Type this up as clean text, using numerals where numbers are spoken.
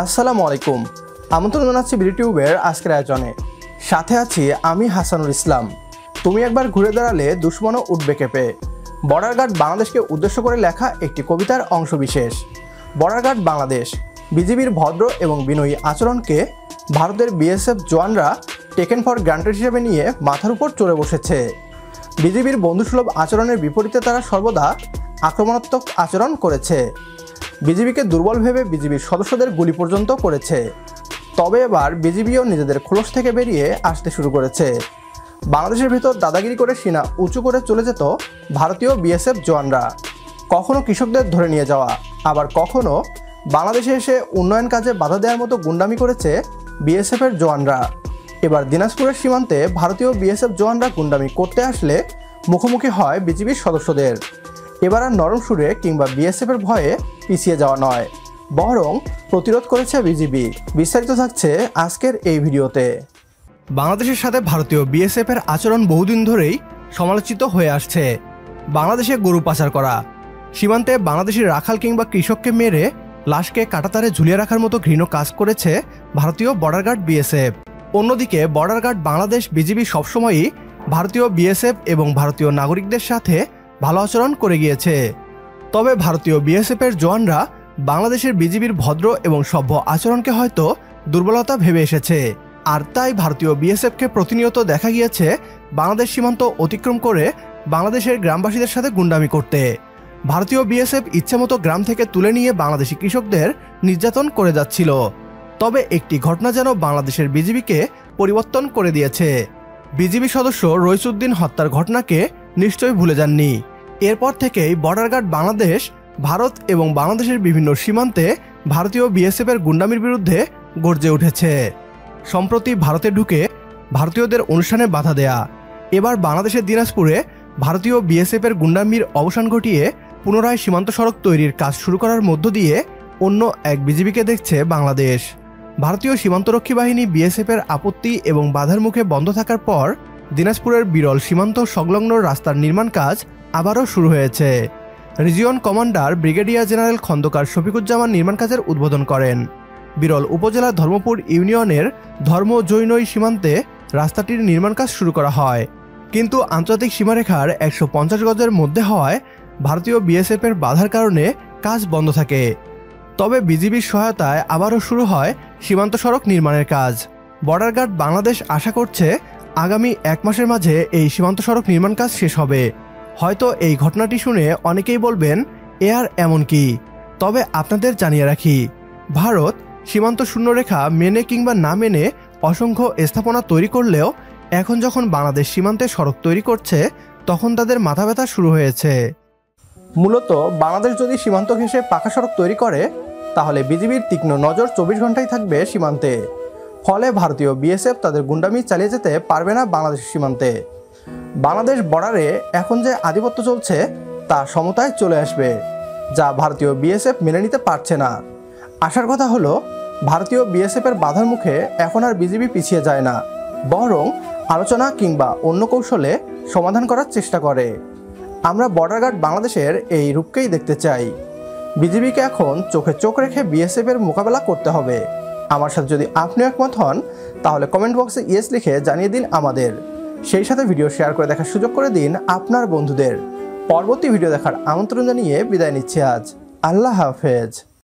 আসসালামু আলাইকুম। আমন্ত্রণ জানাচ্ছি বিডিটিউবের আজকের আয়োজনে। সাথে আছি আমি হাসানুল ইসলাম। তুমি একবার ঘুরে দাঁড়ালে দুশ্মনও উঠবে কেঁপে। বর্ডার গার্ড বাংলাদেশকে উদ্দেশ্য করে লেখা একটি কবিতার অংশবিশেষ। বর্ডার গার্ড বাংলাদেশ বিজিবির ভদ্র এবং বিনয়ী আচরণকে ভারতের বিএসএফ জওয়ানরা টেকেন ফর গ্রান্টেড হিসেবে নিয়ে মাথার উপর চড়ে বসেছে। বিজিবির বন্ধুসুলভ আচরণের বিপরীতে তারা সর্বদা আক্রমণাত্মক আচরণ করেছে। বিজিবিকে দুর্বল ভেবে বিজিবির সদস্যদের গুলি পর্যন্ত করেছে। তবে এবার বিজিবিও নিজেদের খোলস থেকে বেরিয়ে আসতে শুরু করেছে। বাংলাদেশের ভেতর দাদাগিরি করে সিনা উঁচু করে চলে যেত ভারতীয় বিএসএফ জওয়ানরা। কখনো কৃষকদের ধরে নিয়ে যাওয়া, আবার কখনো বাংলাদেশে এসে উন্নয়ন কাজে বাধা দেওয়ার মতো গুন্ডামি করেছে বিএসএফের জওয়ানরা। এবার দিনাজপুরের সীমান্তে ভারতীয় বিএসএফ জওয়ানরা গুন্ডামি করতে আসলে মুখোমুখি হয় বিজিবির সদস্যদের। এবার আর নরম সুরে কিংবা বিএসএফের ভয়ে পিছিয়ে যাওয়া নয়, বরং প্রতিরোধ করেছে বিজিবি। বিস্তারিত থাকছে আজকের এই ভিডিওতে। বাংলাদেশের সাথে ভারতীয় বিএসএফের আচরণ বহুদিন ধরেই সমালোচিত হয়ে আসছে। বাংলাদেশে গরু পাচার করা, সীমান্তে বাংলাদেশের রাখাল কিংবা কৃষককে মেরে লাশকে কাঁটাতারে ঝুলিয়ে রাখার মতো ঘৃণ্য কাজ করেছে ভারতীয় বর্ডার গার্ড বিএসএফ। অন্যদিকে বর্ডার গার্ড বাংলাদেশ বিজিবি সবসময়ই ভারতীয় বিএসএফ এবং ভারতীয় নাগরিকদের সাথে ভালো আচরণ করে গিয়েছে। তবে ভারতীয় বিএসএফের জওয়ানরা বাংলাদেশের বিজিবির ভদ্র এবং সভ্য আচরণকে হয়তো দুর্বলতা ভেবে এসেছে। আর তাই ভারতীয় বিএসএফকে প্রতিনিয়ত দেখা গিয়েছে বাংলাদেশ সীমান্ত অতিক্রম করে বাংলাদেশের গ্রামবাসীদের সাথে গুন্ডামি করতে। ভারতীয় বিএসএফ ইচ্ছামতো গ্রাম থেকে তুলে নিয়ে বাংলাদেশি কৃষকদের নির্যাতন করে যাচ্ছিল। তবে একটি ঘটনা যেন বাংলাদেশের বিজিবিকে পরিবর্তন করে দিয়েছে। বিজিবি সদস্য রইসুদ্দিন হত্যার ঘটনাকে নিশ্চয়ই ভুলে যাননি। এরপর থেকেই বর্ডার গার্ড বাংলাদেশ ভারত এবং বাংলাদেশের বিভিন্ন সীমান্তে ভারতীয় বিএসএফের গুন্ডামির বিরুদ্ধে গর্জে উঠেছে। সম্প্রতি ভারতে ঢুকে ভারতীয়দের অনুষ্ঠানে বাধা দেয়া, এবার বাংলাদেশের দিনাজপুরে ভারতীয় বিএসএফের গুন্ডামির অবসান ঘটিয়ে পুনরায় সীমান্ত সড়ক তৈরির কাজ শুরু করার মধ্য দিয়ে অন্য এক বিজিবিকে দেখছে বাংলাদেশ। ভারতীয় সীমান্তরক্ষী বাহিনী বিএসএফের আপত্তি এবং বাধার মুখে বন্ধ থাকার পর দিনাজপুরের বিরল সীমান্ত সংলগ্ন রাস্তার নির্মাণ কাজ আবারও শুরু হয়েছে। Region commander brigadier general Khandaker Shafiquzzaman নির্মাণ কাজের উদ্বোধন করেন। বিরল উপজেলার ধর্মপুর ইউনিয়নের ধর্ম জৈনই সীমান্তে রাস্তাটির নির্মাণ কাজ শুরু করা হয়, কিন্তু আন্তর্জাতিক সীমারেখার 150 গজের মধ্যে হওয়ায় ভারতীয় বিএসএফের বাধার কারণে কাজ বন্ধ থাকে। তবে বিজিবির সহায়তায় আবারও শুরু হয় সীমান্ত সড়ক নির্মাণের কাজ। বর্ডার গার্ড বাংলাদেশ আশা করছে আগামী 1 মাসের মাঝে এই সীমান্ত সড়ক নির্মাণ কাজ শেষ হবে। হয়তো এই ঘটনাটি শুনে অনেকেই বলবেন এ আর এমন কি। তবে আপনাদের জানিয়ে রাখি, ভারত সীমান্ত শূন্যরেখা মেনে কিংবা না মেনে অসংখ্য স্থাপনা তৈরি করলেও এখন যখন বাংলাদেশ সীমান্তে সড়ক তৈরি করছে তখন তাদের মাথা ব্যথা শুরু হয়েছে। মূলত বাংলাদেশ যদি সীমান্ত ঘেঁষে পাকা সড়ক তৈরি করে তাহলে বিজিবির তীক্ষ্ণ নজর 24 ঘন্টাই থাকবে সীমান্তে। ফলে ভারতীয় বিএসএফ তাদের গুন্ডামি চালিয়ে যেতে পারবে না বাংলাদেশের সীমান্তে। বাংলাদেশ বর্ডারে এখন যে আধিপত্য চলছে তা সমতায় চলে আসবে, যা ভারতীয় বিএসএফ মেনে নিতে পারছে না। আসার কথা হলো, ভারতীয় বিএসএফের বাধার মুখে এখন আর বিজিবি পিছিয়ে যায় না, বরং আলোচনা কিংবা অন্য কৌশলে সমাধান করার চেষ্টা করে। আমরা বর্ডার গার্ড বাংলাদেশের এই রূপকেই দেখতে চাই। বিজিবিকে এখন চোখে চোখ রেখে বিএসএফের মোকাবেলা করতে হবে। আমার সাথে যদি আপনিও একমত হন তাহলে কমেন্ট বক্সে ইয়েস লিখে জানিয়ে দিন আমাদের। সেই সাথে ভিডিও শেয়ার করে দেখার সুযোগ করে দিন আপনার বন্ধুদের। পরবর্তী ভিডিও দেখার আমন্ত্রণ জানিয়ে বিদায় নিচ্ছি আজ। আল্লাহ হাফেজ।